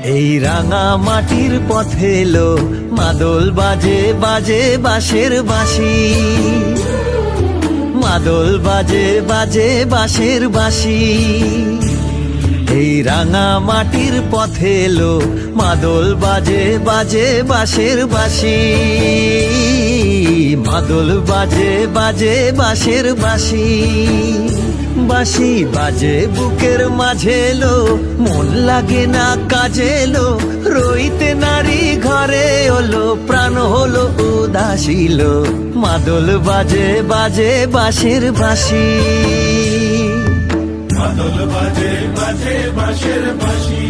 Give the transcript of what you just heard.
এই রাঙা মাটির পথে এলো মাদল বাজে বাজে বাঁশের বাঁশি, মাদল বাজে বাজে বাঁশের বাঁশি। এই রাঙা মাটির পথে এলো মাদল বাজে বাজে বাঁশের বাঁশি, মাদল বাজে বাজে বাঁশের বাঁশি। বাঁশি বাজে বুকের মাঝে এলো, মন লাগে না কাজে এলো, রইতে নারী ঘরে হলো, প্রাণ হলো উদাসীল। মাদল বাজে বাজে বাঁশের বাঁশি, মাদল বাজে বাজে বাঁশের বাঁশি।